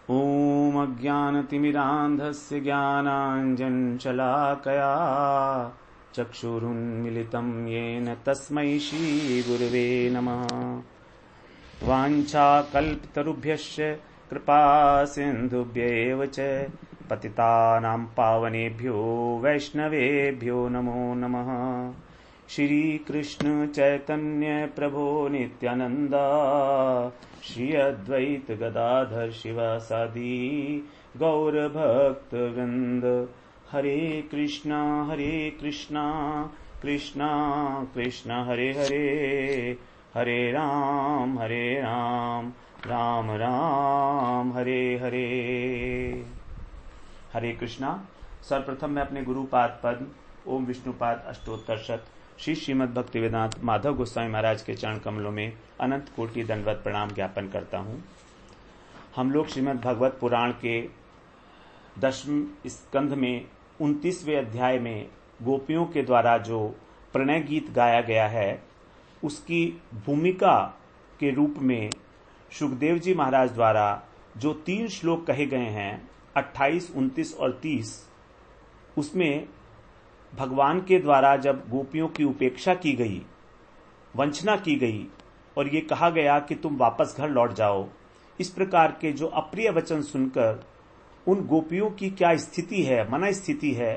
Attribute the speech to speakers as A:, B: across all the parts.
A: ॐ अज्ञानतिमिरान्धस्य ज्ञानाञ्जनशलाकया चक्षुरुन्मिलितं येन तस्मै श्रीगुरवे नमः। वाञ्छाकल्पतरुभ्यश्च कृपासिन्धुभ्यैव च पतितानां पावनेभ्यो वैष्णवेभ्यो नमो नमः। श्री कृष्ण चैतन्य प्रभो नित्यानंद श्री अद्वैत गदाधर शिवासादि गौर भक्त वृंद। हरे कृष्णा कृष्णा कृष्णा हरे हरे, हरे राम राम राम हरे हरे। हरे कृष्णा। सर्वप्रथम मैं अपने गुरुपाद पद्म ओम विष्णुपाद अष्टोत्तर शत श्री श्रीमद् भक्तिवेदांत माधव गोस्वामी महाराज के चरण कमलों में अनंत कोटि दंडवत प्रणाम ज्ञापन करता हूं। हम लोग श्रीमद् भागवत पुराण के 10वें स्कंध में 29वें अध्याय में गोपियों के द्वारा जो प्रणय गीत गाया गया है उसकी भूमिका के रूप में शुकदेव जी महाराज द्वारा जो 3 श्लोक कहे गए हैं 28, 29 और 30, उसमें भगवान के द्वारा जब गोपियों की उपेक्षा की गई, वंचना की गई और ये कहा गया कि तुम वापस घर लौट जाओ, इस प्रकार के जो अप्रिय वचन सुनकर उन गोपियों की क्या स्थिति है, मन स्थिति है,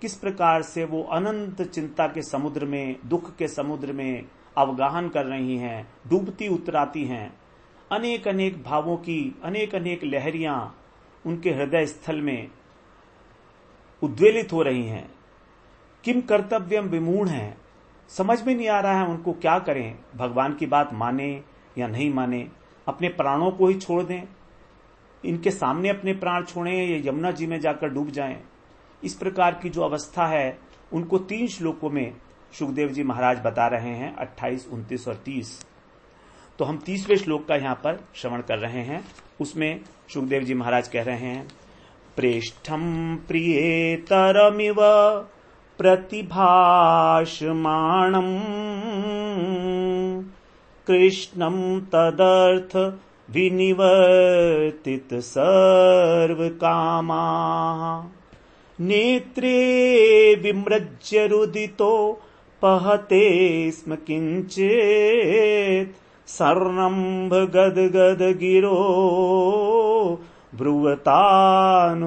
A: किस प्रकार से वो अनंत चिंता के समुद्र में, दुख के समुद्र में अवगाहन कर रही हैं, डूबती उतराती हैं, अनेक अनेक भावों की अनेक अनेक लहरियां उनके हृदय स्थल में उद्वेलित हो रही हैं। किम कर्तव्यम विमूढ़ हैं, समझ में नहीं आ रहा है उनको क्या करें, भगवान की बात माने या नहीं माने, अपने प्राणों को ही छोड़ दें, इनके सामने अपने प्राण छोड़ें या यमुना जी में जाकर डूब जाएं। इस प्रकार की जो अवस्था है उनको 3 श्लोकों में शुकदेव जी महाराज बता रहे हैं, 28, 29 और 30। तो हम 30वें श्लोक का यहां पर श्रवण कर रहे हैं। उसमें शुकदेव जी महाराज कह रहे हैं, प्रेष्ठम प्रियेतरमिव प्रतिभाषमाणम् कृष्णं तदर्थ विनिवर्तित सर्वकामाः नेत्रे विमृज्य रुदितो पहते स्म किंचित् सर्णम्भ गदगद गिरो ब्रुवतानुरक्ता।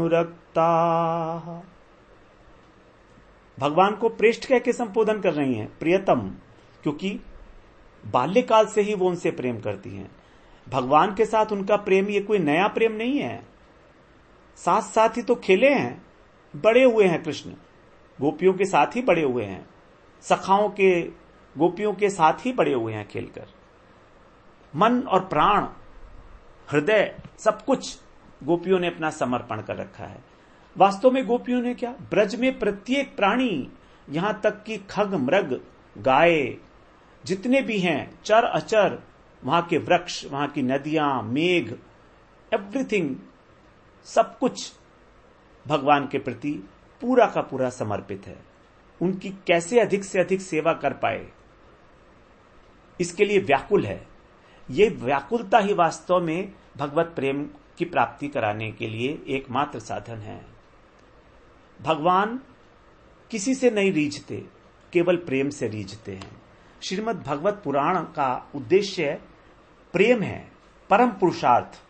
A: भगवान को प्रेष्ठ कह के संबोधन कर रही हैं, प्रियतम, क्योंकि बाल्यकाल से ही वो उनसे प्रेम करती हैं। भगवान के साथ उनका प्रेम ये कोई नया प्रेम नहीं है, साथ साथ ही तो खेले हैं, बड़े हुए हैं। कृष्ण गोपियों के साथ ही बड़े हुए हैं, सखाओं के गोपियों के साथ ही बड़े हुए हैं खेलकर। मन और प्राण, हृदय, सब कुछ गोपियों ने अपना समर्पण कर रखा है। वास्तव में गोपियों ने क्या, ब्रज में प्रत्येक प्राणी, यहां तक कि खग मृग गाय जितने भी हैं, चर अचर, वहां के वृक्ष, वहां की नदियां, मेघ, एवरीथिंग, सब कुछ भगवान के प्रति पूरा का पूरा समर्पित है। उनकी कैसे अधिक से अधिक सेवा कर पाए, इसके लिए व्याकुल है। ये व्याकुलता ही वास्तव में भगवत प्रेम की प्राप्ति कराने के लिए एकमात्र साधन है। भगवान किसी से नहीं रीझते, केवल प्रेम से रीझते हैं। श्रीमद् भागवत पुराण का उद्देश्य प्रेम है, परम पुरुषार्थ।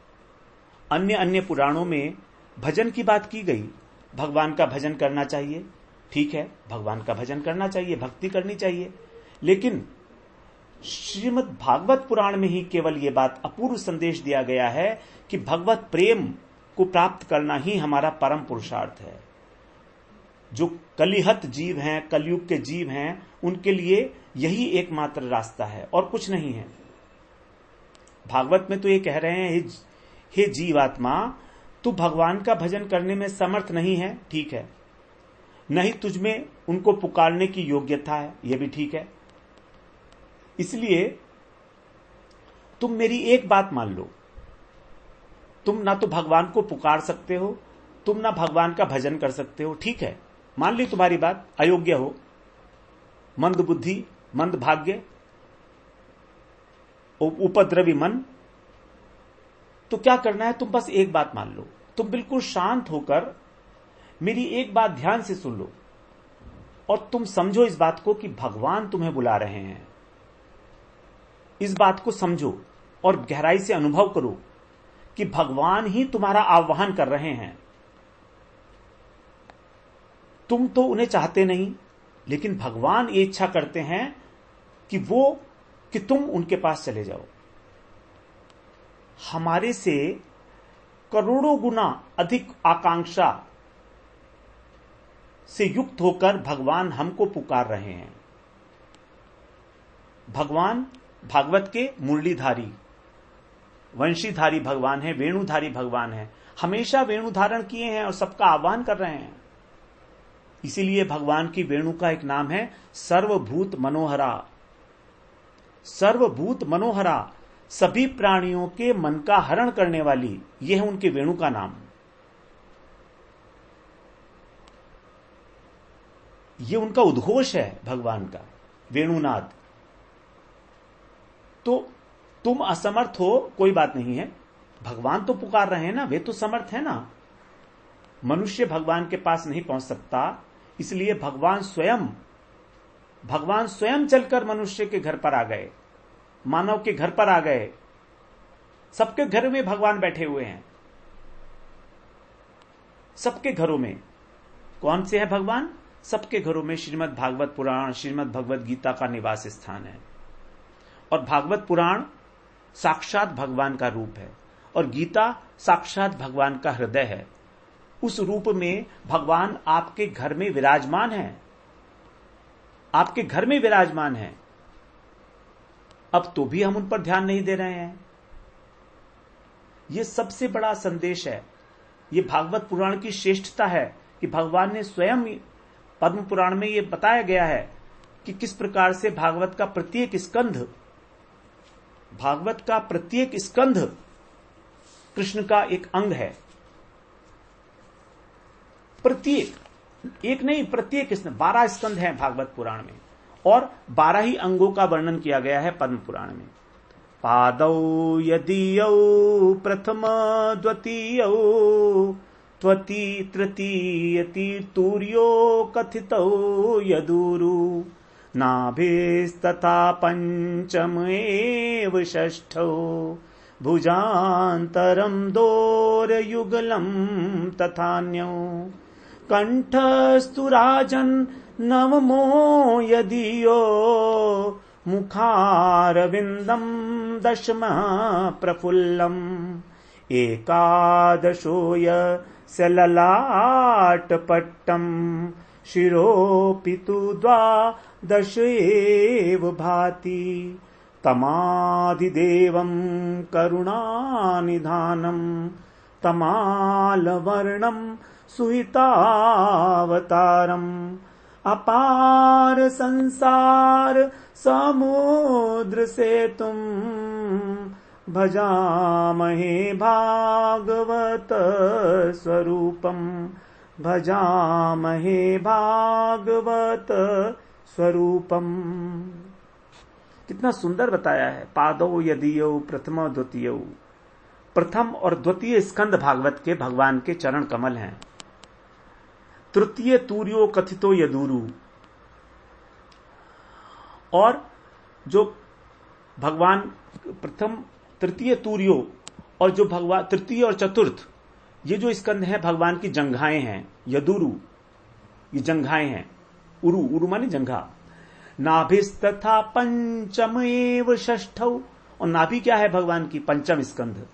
A: अन्य पुराणों में भजन की बात की गई, भगवान का भजन करना चाहिए, ठीक है, भगवान का भजन करना चाहिए, भक्ति करनी चाहिए, लेकिन श्रीमद् भागवत पुराण में ही केवल ये बात अपूर्व संदेश दिया गया है कि भगवत प्रेम को प्राप्त करना ही हमारा परम पुरुषार्थ है। जो कलिहत जीव हैं, कलयुग के जीव हैं, उनके लिए यही एकमात्र रास्ता है और कुछ नहीं है। भागवत में तो ये कह रहे हैं, हे जीवात्मा, तू भगवान का भजन करने में समर्थ नहीं है, ठीक है, नहीं तुझमें उनको पुकारने की योग्यता है, यह भी ठीक है। इसलिए तुम मेरी एक बात मान लो, तुम ना तो भगवान को पुकार सकते हो, तुम ना भगवान का भजन कर सकते हो, ठीक है, मान ली तुम्हारी बात, अयोग्य हो, मंद बुद्धि, मंद भाग्य, उपद्रवी मन, तो क्या करना है, तुम बस एक बात मान लो, तुम बिल्कुल शांत होकर मेरी एक बात ध्यान से सुन लो और तुम समझो इस बात को कि भगवान तुम्हें बुला रहे हैं। इस बात को समझो और गहराई से अनुभव करो कि भगवान ही तुम्हारा आह्वान कर रहे हैं। तुम तो उन्हें चाहते नहीं, लेकिन भगवान ये इच्छा करते हैं कि तुम उनके पास चले जाओ। हमारे से करोड़ों गुना अधिक आकांक्षा से युक्त होकर भगवान हमको पुकार रहे हैं। भगवान भागवत के मुरलीधारी वंशीधारी भगवान है, वेणुधारी भगवान है, हमेशा वेणु धारण किए हैं और सबका आह्वान कर रहे हैं। इसीलिए भगवान की वेणु का एक नाम है सर्वभूत मनोहरा। सर्वभूत मनोहरा, सभी प्राणियों के मन का हरण करने वाली, यह है उनके वेणु का नाम। यह उनका उद्घोष है भगवान का, वेणुनाद। तो तुम असमर्थ हो, कोई बात नहीं है, भगवान तो पुकार रहे हैं ना, वे तो समर्थ है ना। मनुष्य भगवान के पास नहीं पहुंच सकता, इसलिए भगवान स्वयं चलकर मनुष्य के घर पर आ गए, मानव के घर पर आ गए। सबके घर में भगवान बैठे हुए हैं, सबके घरों में। कौन से है भगवान? सबके घरों में श्रीमद् भागवत पुराण, श्रीमद् भगवत गीता का निवास स्थान है। और भागवत पुराण साक्षात भगवान का रूप है और गीता साक्षात भगवान का हृदय है। उस रूप में भगवान आपके घर में विराजमान है, आपके घर में विराजमान है। अब तो भी हम उन पर ध्यान नहीं दे रहे हैं। यह सबसे बड़ा संदेश है, यह भागवत पुराण की श्रेष्ठता है कि भगवान ने स्वयं पद्म पुराण में यह बताया गया है कि किस प्रकार से भागवत का प्रत्येक स्कंध कृष्ण का एक अंग है। प्रत्येक इसमें 12 स्कंध हैं भागवत पुराण में और 12 ही अंगों का वर्णन किया गया है पद्म पुराण में। पादौ यदीयौ प्रथम द्वितीयौ त्वति तृतीयति तूर्यो कथितौ यदुरु नाभिस्तथा पंचम एव षष्ठौ भुजान्तरं दोरयुगलं तथान्यौ कंठस्तु राजन् नवमो यदीयो मुखारविन्दं दशमः प्रफुल्लम् एकादशो यस्य ललाटपट्टं शिरोऽपि तु द्वादश एव भाति तमादिदेवं करुणानिधानं तमालवर्णं सुहितावतारम् अपार संसार समुद्र सेतुं भजामहे भागवत स्वरूपम् भजामहे भागवत स्वरूपम्। कितना सुंदर बताया है। पादौ यदीयौ प्रथम द्वितीयौ, प्रथम और द्वितीय स्कंद भागवत के भगवान के चरण कमल हैं। तृतीय तूर्यो कथितो यदुरु, और जो भगवान प्रथम तृतीय तूर्यो और जो भगवान तृतीय और चतुर्थ, ये जो स्कंद हैं भगवान की जंघाएं हैं। यदुरु ये जंघाएं हैं, उरु माने जंघा। नाभिस्तथा पंचम एव षष्ठौ, और नाभि क्या है भगवान की? पंचम स्कंध।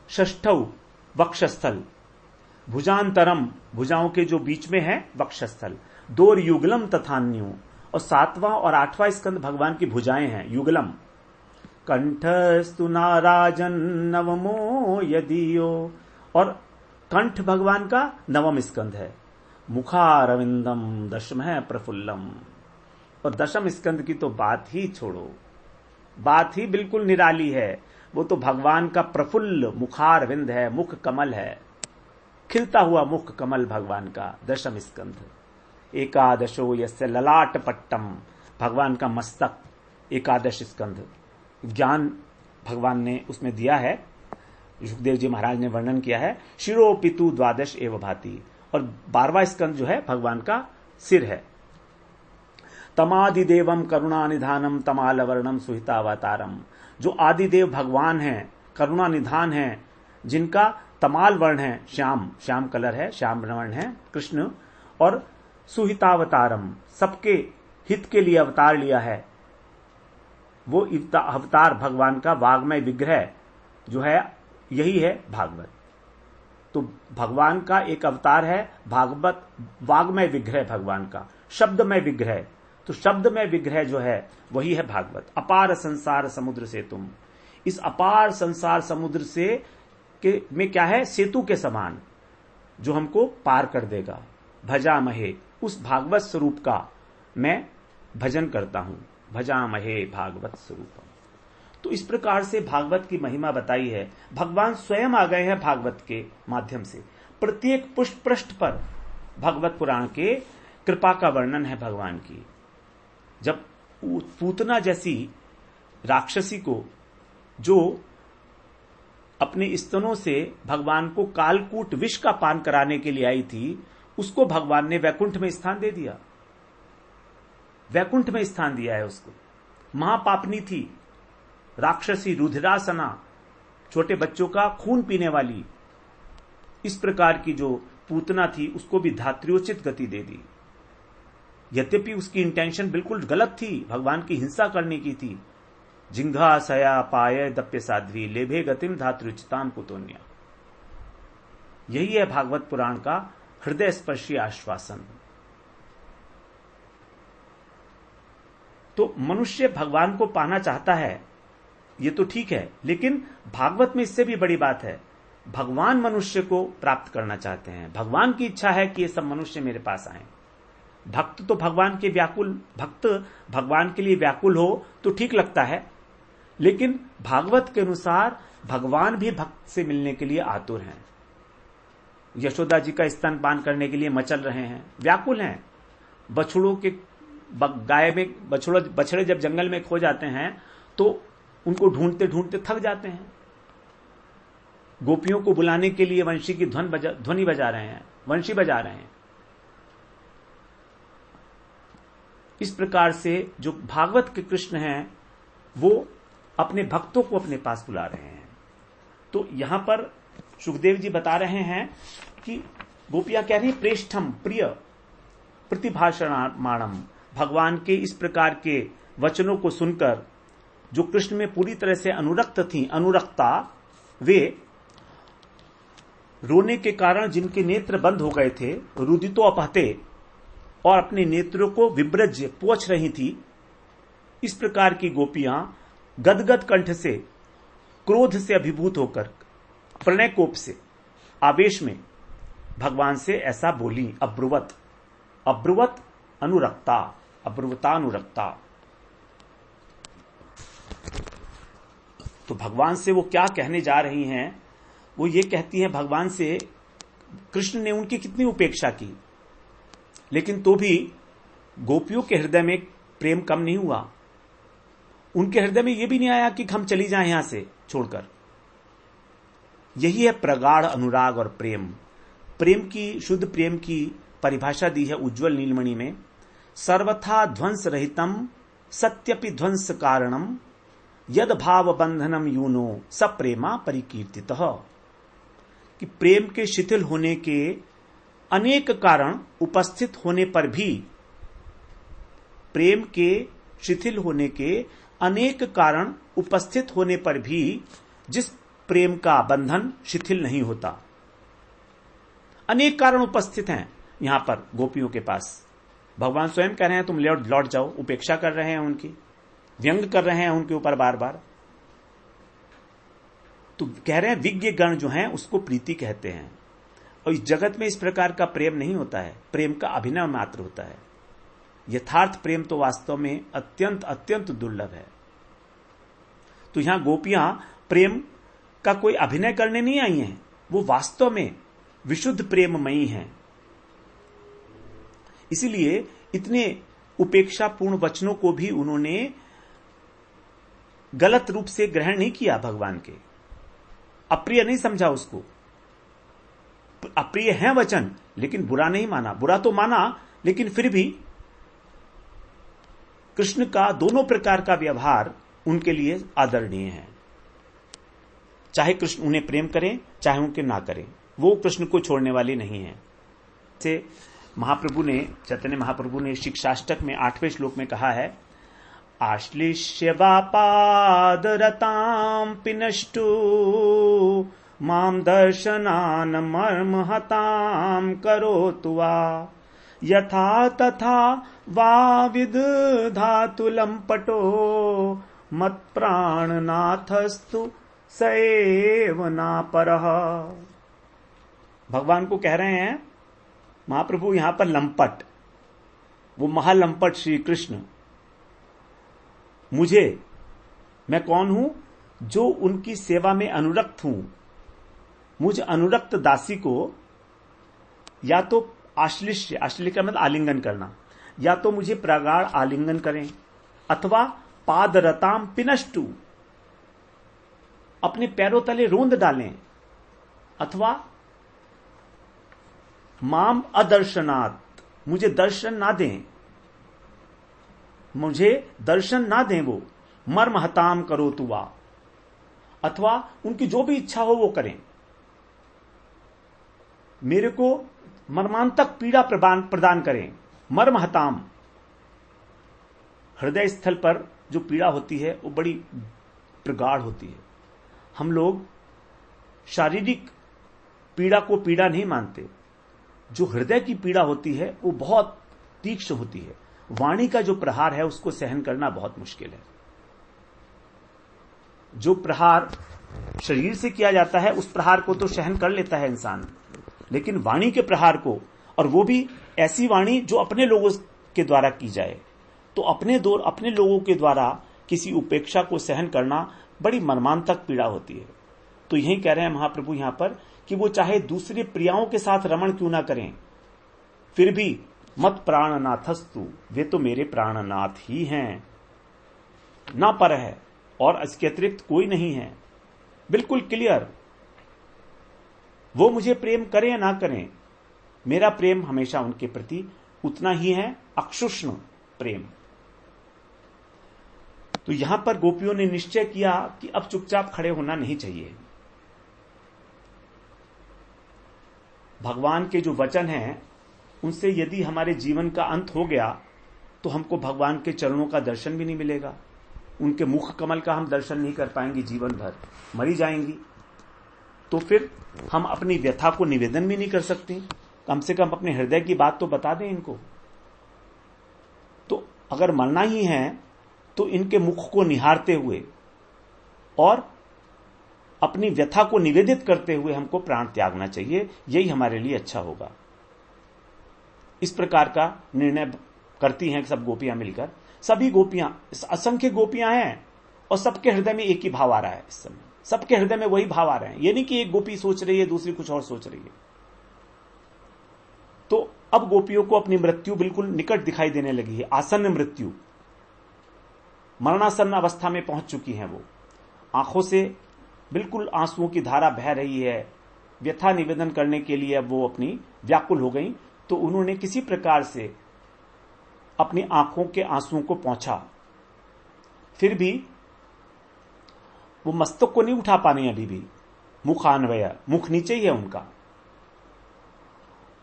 A: षष्ठौ वक्षस्थल, भुजांतरम भुजाओं के जो बीच में है वक्षस्थल, दोर युगलम तथान्यु, और 7वां और 8वां स्कंद भगवान की भुजाएं हैं, युगलम। कंठस्तु नाराजन नवमो यदीयो, और कंठ भगवान का 9वां स्कंद है। मुखारविंदम दशम है प्रफुल्लम, और 10वें स्कंद की तो बात ही छोड़ो, बात ही बिल्कुल निराली है। वो तो भगवान का प्रफुल्ल मुखारविंद है, मुख कमल है, खिलता हुआ मुख कमल भगवान का 10वें स्कंध। एकादशो यस्य ललाट पट्टम, भगवान का मस्तक 11 स्कंध। ज्ञान भगवान ने उसमें दिया है, सुखदेव जी महाराज ने वर्णन किया है। शिरो पितु द्वादश एव भाति, और 12वां स्कंद जो है भगवान का सिर है। तमादिदेवम करुणा निधानम तमाल वर्णम सुहितावतारम, जो आदिदेव भगवान हैं, करुणा निधान हैं, जिनका तमाल वर्ण है, श्याम श्याम कलर है, श्याम वर्ण है कृष्ण, और सुहितावतारम, सबके हित के लिए अवतार लिया है। वो अवतार भगवान का वाग्मय विग्रह जो है, यही है भागवत। तो भगवान का एक अवतार है भागवत, वाग्मय विग्रह भगवान का, शब्दमय विग्रह। तो शब्दमय विग्रह जो है वही है भागवत। अपार संसार समुद्र से तुम, इस अपार संसार समुद्र से में क्या है, सेतु के समान, जो हमको पार कर देगा। भजामहे, उस भागवत स्वरूप का मैं भजन करता हूं। भजामहे भागवत स्वरूपम। तो इस प्रकार से भागवत की महिमा बताई है। भगवान स्वयं आ गए हैं भागवत के माध्यम से। प्रत्येक पुष्प पृष्ठ पर भागवत पुराण के कृपा का वर्णन है भगवान की। जब पूतना जैसी राक्षसी को, जो अपने स्तनों से भगवान को कालकूट विष का पान कराने के लिए आई थी, उसको भगवान ने वैकुंठ में स्थान दे दिया। वैकुंठ में स्थान दिया है उसको। महापापनी थी, राक्षसी, रुधिरासना, छोटे बच्चों का खून पीने वाली, इस प्रकार की जो पूतना थी, उसको भी धात्र्योचित गति दे दी। यद्यपि उसकी इंटेंशन बिल्कुल गलत थी, भगवान की हिंसा करने की थी। जिंघा सया पाय दप्य साध्वी लेभे गतिम धात्रुचिताम कुतोन्या। यही है भागवत पुराण का हृदय स्पर्शी आश्वासन। तो मनुष्य भगवान को पाना चाहता है, ये तो ठीक है, लेकिन भागवत में इससे भी बड़ी बात है। भगवान मनुष्य को प्राप्त करना चाहते हैं। भगवान की इच्छा है कि ये सब मनुष्य मेरे पास आए। भक्त तो भगवान के व्याकुल, भक्त भगवान के लिए व्याकुल हो तो ठीक लगता है, लेकिन भागवत के अनुसार भगवान भी भक्त से मिलने के लिए आतुर हैं। यशोदा जी का स्तनपान करने के लिए मचल रहे हैं, व्याकुल हैं। बछड़ों के गाय में बछड़े जब जंगल में खो जाते हैं तो उनको ढूंढते ढूंढते थक जाते हैं। गोपियों को बुलाने के लिए वंशी की ध्वनि बजा रहे हैं, वंशी बजा रहे हैं। इस प्रकार से जो भागवत के कृष्ण हैं वो अपने भक्तों को अपने पास बुला रहे हैं। तो यहां पर सुखदेव जी बता रहे हैं कि गोपियां कह रही प्रेष्ठम प्रिय प्रतिभाषणामाणम, भगवान के इस प्रकार के वचनों को सुनकर जो कृष्ण में पूरी तरह से अनुरक्त थी, अनुरक्ता, वे रोने के कारण जिनके नेत्र बंद हो गए थे, रुदितो अपहते, और अपने नेत्रों को विब्रज पोंछ रही थी, इस प्रकार की गोपियां गदगद कंठ से, क्रोध से अभिभूत होकर, प्रणय कोप से, आवेश में भगवान से ऐसा बोली। अब्रुवत, अब्रुवत अनुरक्ता, अब्रुवतानुरक्ता। तो भगवान से वो क्या कहने जा रही हैं? वो ये कहती हैं भगवान से, कृष्ण ने उनकी कितनी उपेक्षा की, लेकिन तो भी गोपियों के हृदय में प्रेम कम नहीं हुआ। उनके हृदय में यह भी नहीं आया कि हम चली जाएं यहां से छोड़कर। यही है प्रगाढ़ अनुराग और प्रेम। प्रेम की, शुद्ध प्रेम की परिभाषा दी है उज्ज्वल नीलमणि में। सर्वथा ध्वंस रहितम सत्यपि ध्वंस कारणम यद भाव बंधनम यूनो सप्रेमा परिकीर्तितः, कि प्रेम के शिथिल होने के अनेक कारण उपस्थित होने पर भी, प्रेम के शिथिल होने के अनेक कारण उपस्थित होने पर भी जिस प्रेम का बंधन शिथिल नहीं होता। अनेक कारण उपस्थित हैं यहां पर गोपियों के पास। भगवान स्वयं कह रहे हैं तुम लौट जाओ, उपेक्षा कर रहे हैं उनकी, व्यंग कर रहे हैं उनके ऊपर बार बार। तो कह रहे हैं विज्ञ गण जो हैं उसको प्रीति कहते हैं, और इस जगत में इस प्रकार का प्रेम नहीं होता है, प्रेम का अभिनय मात्र होता है। यथार्थ प्रेम तो वास्तव में अत्यंत अत्यंत दुर्लभ है। तो यहां गोपियां प्रेम का कोई अभिनय करने नहीं आई हैं, वो वास्तव में विशुद्ध प्रेममयी हैं। इसीलिए इतने उपेक्षापूर्ण वचनों को भी उन्होंने गलत रूप से ग्रहण नहीं किया भगवान के। अप्रिय नहीं समझा उसको। अप्रिय है वचन, लेकिन बुरा नहीं माना। बुरा तो माना, लेकिन फिर भी कृष्ण का दोनों प्रकार का व्यवहार उनके लिए आदरणीय है। चाहे कृष्ण उन्हें प्रेम करें, चाहे उनके ना करें, वो कृष्ण को छोड़ने वाली नहीं है। से महाप्रभु ने, चैतन्य महाप्रभु ने शिक्षाष्टक में 8वें श्लोक में कहा है, आश्लिष्य वापादरतां पिनष्टु माम दर्शनान मर्महतां करोतु वा यथा तथा वा विदधातु लंपटो मत्प्राणनाथस्तु सएव ना परः। भगवान को कह रहे हैं महाप्रभु यहां पर लंपट, वो महालंपट श्री कृष्ण, मैं कौन हूं? जो उनकी सेवा में अनुरक्त हूं। मुझ अनुरक्त दासी को या तो आश्लिष्य, आश्लिष्य का मतलब आलिंगन करना, या तो मुझे प्रगाढ़ आलिंगन करें, अथवा पादरताम पिनष्टु, अपने पैरों तले रोंद डालें, अथवा माम अदर्शनात्, मुझे दर्शन ना दें, मुझे दर्शन ना दें, वो मर्महताम करो तुवा, अथवा उनकी जो भी इच्छा हो वो करें, मेरे को मर्मांतक पीड़ा प्रदान करें। मर्महताम, हृदय स्थल पर जो पीड़ा होती है वो बड़ी प्रगाढ़ होती है। हम लोग शारीरिक पीड़ा को पीड़ा नहीं मानते, जो हृदय की पीड़ा होती है वो बहुत तीक्ष्ण होती है। वाणी का जो प्रहार है उसको सहन करना बहुत मुश्किल है। जो प्रहार शरीर से किया जाता है उस प्रहार को तो सहन कर लेता है इंसान, लेकिन वाणी के प्रहार को, और वो भी ऐसी वाणी जो अपने लोगों के द्वारा की जाए, तो अपने लोगों के द्वारा किसी उपेक्षा को सहन करना बड़ी मर्मांतक पीड़ा होती है। तो यही कह रहे हैं महाप्रभु यहां पर कि वो चाहे दूसरे प्रियाओं के साथ रमण क्यों ना करें, फिर भी मत प्राणनाथस्तु, वे तो मेरे प्राणनाथ ही हैं, ना पर है, और इसके अतिरिक्त कोई नहीं है। बिल्कुल क्लियर, वो मुझे प्रेम करें या ना करें, मेरा प्रेम हमेशा उनके प्रति उतना ही है, अक्षुष्ण प्रेम। तो यहां पर गोपियों ने निश्चय किया कि अब चुपचाप खड़े होना नहीं चाहिए। भगवान के जो वचन हैं उनसे यदि हमारे जीवन का अंत हो गया तो हमको भगवान के चरणों का दर्शन भी नहीं मिलेगा, उनके मुख कमल का हम दर्शन नहीं कर पाएंगे, जीवन भर मरी जाएंगी। तो फिर हम अपनी व्यथा को निवेदन भी नहीं कर सकते, कम से कम अपने हृदय की बात तो बता दें इनको। तो अगर मरना ही है तो इनके मुख को निहारते हुए और अपनी व्यथा को निवेदित करते हुए हमको प्राण त्यागना चाहिए, यही हमारे लिए अच्छा होगा। इस प्रकार का निर्णय करती हैं सब गोपियां मिलकर। सभी गोपियां, असंख्य गोपियां हैं और सबके हृदय में एक ही भाव आ रहा है। इस समय सबके हृदय में वही भाव आ रहे हैं, ये नहीं कि एक गोपी सोच रही है दूसरी कुछ और सोच रही है। तो अब गोपियों को अपनी मृत्यु बिल्कुल निकट दिखाई देने लगी है, आसन्न मृत्यु, मरणासन्न अवस्था में पहुंच चुकी हैं। वो आंखों से बिल्कुल आंसुओं की धारा बह रही है। व्यथा निवेदन करने के लिए अब वो अपनी व्याकुल हो गई, तो उन्होंने किसी प्रकार से अपनी आंखों के आंसुओं को पोंछा, फिर भी वो मस्तक को नहीं उठा पानी अभी भी, मुखान्वय, मुख नीचे ही है उनका,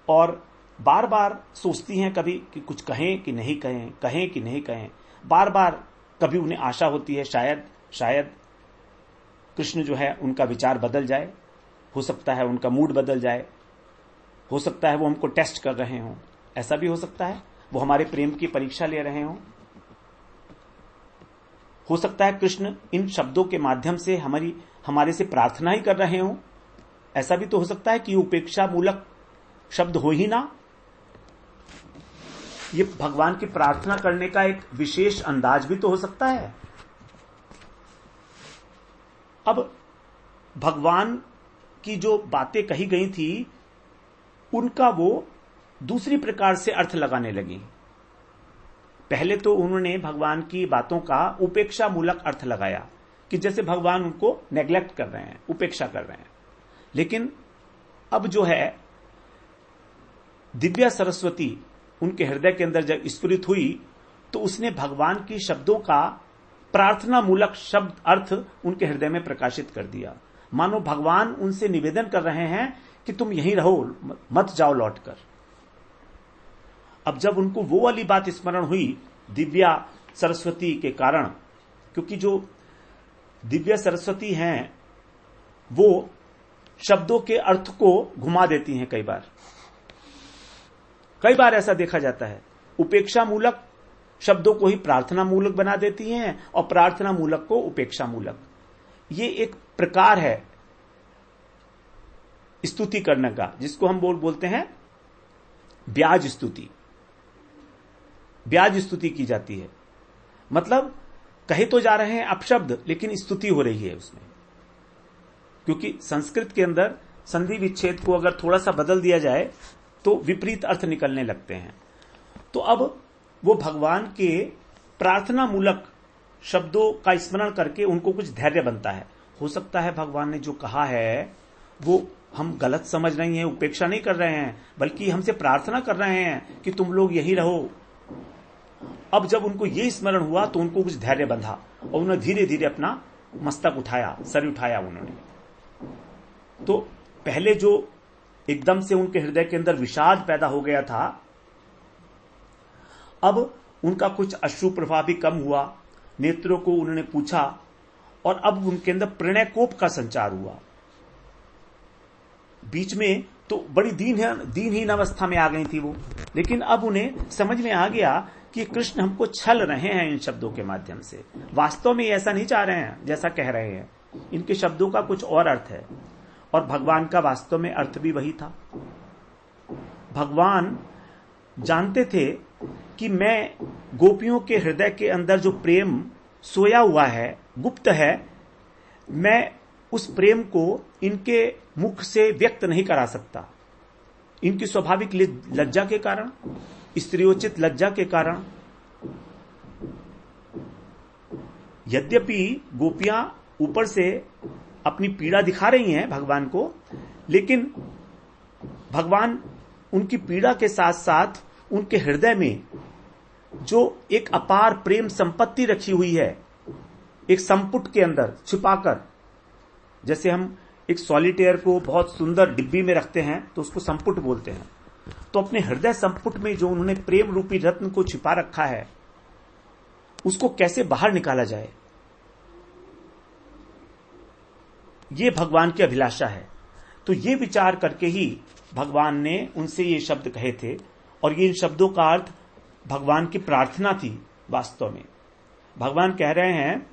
A: और बार बार सोचती हैं कभी कि कुछ कहें कि नहीं कहें, कहें कि नहीं कहें। बार बार कभी उन्हें आशा होती है शायद कृष्ण जो है उनका विचार बदल जाए, हो सकता है उनका मूड बदल जाए, हो सकता है वो हमको टेस्ट कर रहे हों, ऐसा भी हो सकता है वो हमारे प्रेम की परीक्षा ले रहे हों। हो सकता है कृष्ण इन शब्दों के माध्यम से हमारे से प्रार्थना ही कर रहे हों, ऐसा भी तो हो सकता है कि उपेक्षा मूलक शब्द हो ही ना। ये भगवान की प्रार्थना करने का एक विशेष अंदाज भी तो हो सकता है। अब भगवान की जो बातें कही गई थी उनका वो दूसरी प्रकार से अर्थ लगाने लगी। पहले तो उन्होंने भगवान की बातों का उपेक्षा मूलक अर्थ लगाया कि जैसे भगवान उनको नेग्लेक्ट कर रहे हैं, उपेक्षा कर रहे हैं। लेकिन अब जो है दिव्या सरस्वती उनके हृदय के अंदर जब स्फुरित हुई तो उसने भगवान की शब्दों का प्रार्थना मूलक शब्द अर्थ उनके हृदय में प्रकाशित कर दिया। मानो भगवान उनसे निवेदन कर रहे हैं कि तुम यहीं रहो, मत जाओ लौटकर। अब जब उनको वो वाली बात स्मरण हुई दिव्या सरस्वती के कारण, क्योंकि जो दिव्या सरस्वती हैं वो शब्दों के अर्थ को घुमा देती हैं। कई बार ऐसा देखा जाता है, उपेक्षा मूलक शब्दों को ही प्रार्थना मूलक बना देती हैं और प्रार्थना मूलक को उपेक्षा मूलक। ये एक प्रकार है स्तुति करने का, जिसको हम बोलते हैं ब्याज स्तुति। ब्याज स्तुति की जाती है, मतलब कहे तो जा रहे हैं अपशब्द लेकिन स्तुति हो रही है उसमें। क्योंकि संस्कृत के अंदर संधि विच्छेद को अगर थोड़ा सा बदल दिया जाए तो विपरीत अर्थ निकलने लगते हैं। तो अब वो भगवान के प्रार्थना मूलक शब्दों का स्मरण करके उनको कुछ धैर्य बनता है। हो सकता है भगवान ने जो कहा है वो हम गलत समझ रहे हैं, उपेक्षा नहीं कर रहे हैं, बल्कि हमसे प्रार्थना कर रहे हैं कि तुम लोग यहीं रहो। अब जब उनको ये स्मरण हुआ तो उनको कुछ धैर्य बंधा और उन्होंने धीरे धीरे अपना मस्तक उठाया, सर उठाया उन्होंने। तो पहले जो एकदम से उनके हृदय के अंदर विषाद पैदा हो गया था, अब उनका कुछ अश्रु प्रभाव भी कम हुआ, नेत्रों को उन्होंने पूछा और अब उनके अंदर प्रणयकोप का संचार हुआ। बीच में तो बड़ी दीनहीन अवस्था में आ गई थी वो, लेकिन अब उन्हें समझ में आ गया कि कृष्ण हमको छल रहे हैं इन शब्दों के माध्यम से। वास्तव में ऐसा नहीं चाह रहे हैं जैसा कह रहे हैं, इनके शब्दों का कुछ और अर्थ है और भगवान का वास्तव में अर्थ भी वही था। भगवान जानते थे कि मैं गोपियों के हृदय के अंदर जो प्रेम सोया हुआ है, गुप्त है, मैं उस प्रेम को इनके मुख से व्यक्त नहीं करा सकता। इनकी स्वाभाविक लज्जा के कारण, स्त्रियोचित लज्जा के कारण। यद्यपि गोपियां ऊपर से अपनी पीड़ा दिखा रही हैं भगवान को, लेकिन भगवान उनकी पीड़ा के साथ साथ उनके हृदय में जो एक अपार प्रेम संपत्ति रखी हुई है, एक संपुट के अंदर छिपाकर, जैसे हम एक सॉलिटेयर को बहुत सुंदर डिब्बी में रखते हैं तो उसको संपुट बोलते हैं, तो अपने हृदय संपुट में जो उन्होंने प्रेम रूपी रत्न को छिपा रखा है, उसको कैसे बाहर निकाला जाए, ये भगवान की अभिलाषा है। तो ये विचार करके ही भगवान ने उनसे ये शब्द कहे थे और ये इन शब्दों का अर्थ भगवान की प्रार्थना थी। वास्तव में भगवान कह रहे हैं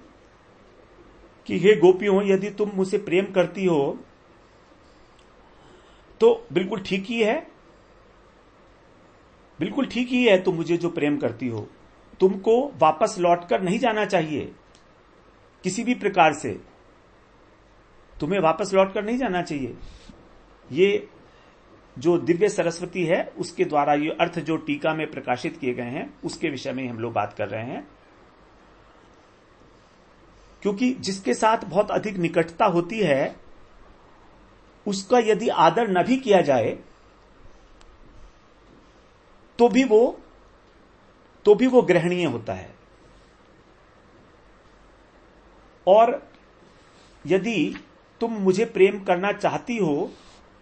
A: कि हे गोपियों, यदि तुम मुझसे प्रेम करती हो तो बिल्कुल ठीक ही है, बिल्कुल ठीक ही है। तुम मुझे जो प्रेम करती हो, तुमको वापस लौटकर नहीं जाना चाहिए किसी भी प्रकार से, तुम्हें वापस लौटकर नहीं जाना चाहिए। ये जो दिव्य सरस्वती है उसके द्वारा ये अर्थ जो टीका में प्रकाशित किए गए हैं उसके विषय में हम लोग बात कर रहे हैं। क्योंकि जिसके साथ बहुत अधिक निकटता होती है उसका यदि आदर न भी किया जाए तो भी वो ग्रहणीय होता है। और यदि तुम मुझे प्रेम करना चाहती हो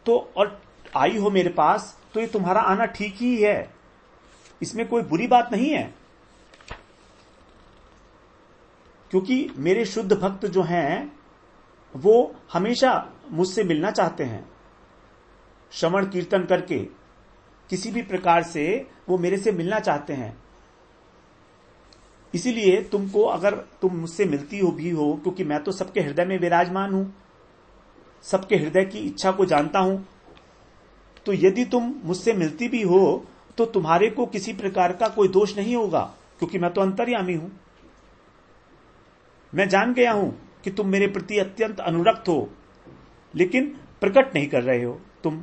A: तो और आई हो मेरे पास, तो ये तुम्हारा आना ठीक ही है, इसमें कोई बुरी बात नहीं है। क्योंकि मेरे शुद्ध भक्त जो हैं वो हमेशा मुझसे मिलना चाहते हैं, श्रवण कीर्तन करके किसी भी प्रकार से वो मेरे से मिलना चाहते हैं। इसीलिए तुमको, अगर तुम मुझसे मिलती हो भी हो, क्योंकि मैं तो सबके हृदय में विराजमान हूं, सबके हृदय की इच्छा को जानता हूं, तो यदि तुम मुझसे मिलती भी हो तो तुम्हारे को किसी प्रकार का कोई दोष नहीं होगा, क्योंकि मैं तो अंतर्यामी हूं। मैं जान गया हूं कि तुम मेरे प्रति अत्यंत अनुरक्त हो, लेकिन प्रकट नहीं कर रहे हो तुम।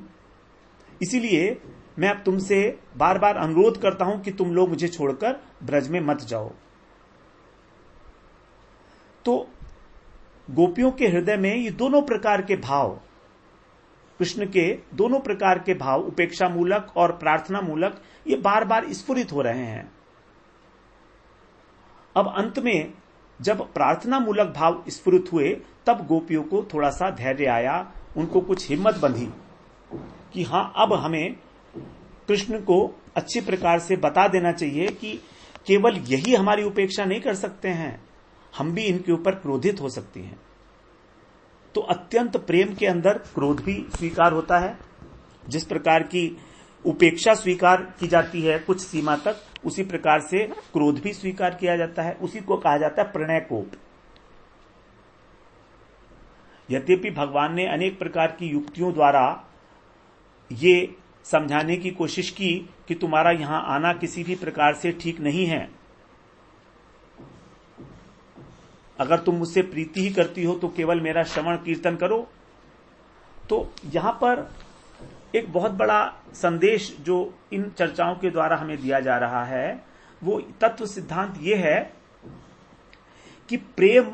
A: इसीलिए मैं अब तुमसे बार बार अनुरोध करता हूं कि तुम लोग मुझे छोड़कर ब्रज में मत जाओ। तो गोपियों के हृदय में ये दोनों प्रकार के भाव, कृष्ण के दोनों प्रकार के भाव, उपेक्षा मूलक और प्रार्थना मूलक, ये बार बार स्फुरित हो रहे हैं। अब अंत में जब प्रार्थना मूलक भाव स्फुरित हुए तब गोपियों को थोड़ा सा धैर्य आया, उनको कुछ हिम्मत बंधी कि हां, अब हमें कृष्ण को अच्छी प्रकार से बता देना चाहिए कि केवल यही हमारी उपेक्षा नहीं कर सकते हैं, हम भी इनके ऊपर क्रोधित हो सकती हैं। तो अत्यंत प्रेम के अंदर क्रोध भी स्वीकार होता है। जिस प्रकार की उपेक्षा स्वीकार की जाती है कुछ सीमा तक, उसी प्रकार से क्रोध भी स्वीकार किया जाता है। उसी को कहा जाता है प्रणय कोप। यद्यपि भगवान ने अनेक प्रकार की युक्तियों द्वारा ये समझाने की कोशिश की कि तुम्हारा यहां आना किसी भी प्रकार से ठीक नहीं है, अगर तुम मुझसे प्रीति ही करती हो तो केवल मेरा श्रवण कीर्तन करो। तो यहां पर एक बहुत बड़ा संदेश जो इन चर्चाओं के द्वारा हमें दिया जा रहा है, वो तत्व सिद्धांत ये है कि प्रेम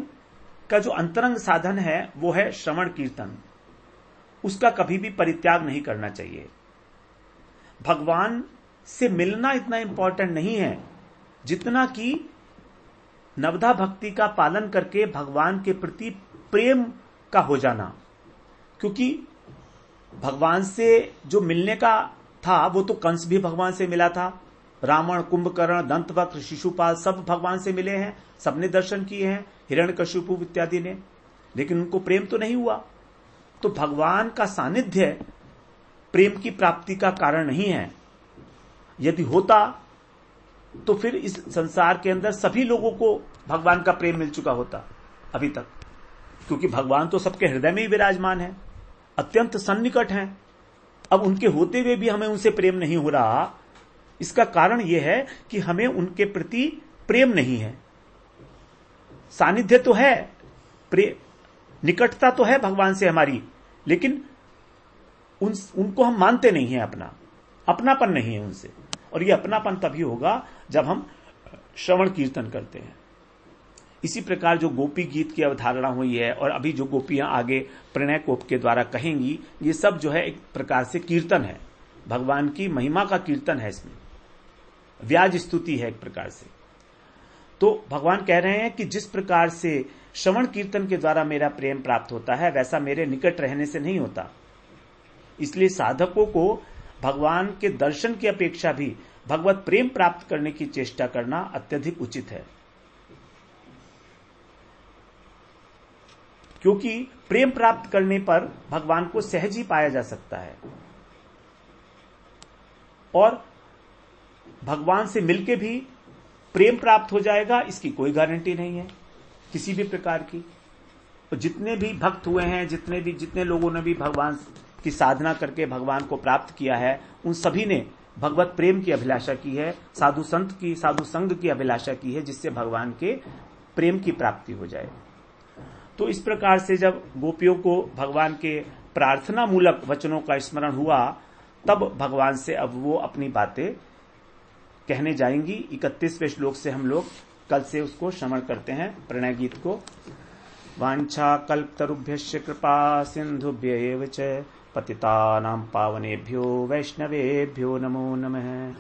A: का जो अंतरंग साधन है वो है श्रवण कीर्तन। उसका कभी भी परित्याग नहीं करना चाहिए। भगवान से मिलना इतना इंपॉर्टेंट नहीं है जितना कि नवधा भक्ति का पालन करके भगवान के प्रति प्रेम का हो जाना। क्योंकि भगवान से जो मिलने का था वो तो कंस भी भगवान से मिला था, रावण, कुंभकर्ण, दंतवक्र, शिशुपाल सब भगवान से मिले हैं, सबने दर्शन किए हैं, हिरण्यकशिपु इत्यादि ने, लेकिन उनको प्रेम तो नहीं हुआ। तो भगवान का सानिध्य प्रेम की प्राप्ति का कारण नहीं है। यदि होता तो फिर इस संसार के अंदर सभी लोगों को भगवान का प्रेम मिल चुका होता अभी तक, क्योंकि भगवान तो सबके हृदय में ही विराजमान है, अत्यंत सन्निकट हैं। अब उनके होते हुए भी हमें उनसे प्रेम नहीं हो रहा, इसका कारण यह है कि हमें उनके प्रति प्रेम नहीं है। सानिध्य तो है, निकटता तो है भगवान से हमारी, लेकिन उनको हम मानते नहीं हैं, अपनापन नहीं है उनसे। और ये अपनापन तभी होगा जब हम श्रवण कीर्तन करते हैं। इसी प्रकार जो गोपी गीत की अवधारणा हुई है और अभी जो गोपियां आगे प्रणय कोप के द्वारा कहेंगी, ये सब जो है एक प्रकार से कीर्तन है, भगवान की महिमा का कीर्तन है, इसमें व्याज स्तुति है एक प्रकार से। तो भगवान कह रहे हैं कि जिस प्रकार से श्रवण कीर्तन के द्वारा मेरा प्रेम प्राप्त होता है, वैसा मेरे निकट रहने से नहीं होता। इसलिए साधकों को भगवान के दर्शन की अपेक्षा भी भगवत प्रेम प्राप्त करने की चेष्टा करना अत्यधिक उचित है, क्योंकि प्रेम प्राप्त करने पर भगवान को सहज ही पाया जा सकता है। और भगवान से मिलके भी प्रेम प्राप्त हो जाएगा, इसकी कोई गारंटी नहीं है किसी भी प्रकार की। तो जितने भी भक्त हुए हैं, जितने लोगों ने भी भगवान की साधना करके भगवान को प्राप्त किया है, उन सभी ने भगवत प्रेम की अभिलाषा की है, साधु संग की अभिलाषा की है, जिससे भगवान के प्रेम की प्राप्ति हो जाए। तो इस प्रकार से जब गोपियों को भगवान के प्रार्थना मूलक वचनों का स्मरण हुआ, तब भगवान से अब वो अपनी बातें कहने जाएंगी। 31वें श्लोक से हम लोग कल से उसको श्रवण करते हैं, प्रणय गीत को। वांछा कल्पतरुभ्यश्च कृपा सिंधुभ्य एव च पतितानां पावनेभ्यो वैष्णवेभ्यो नमो नमः।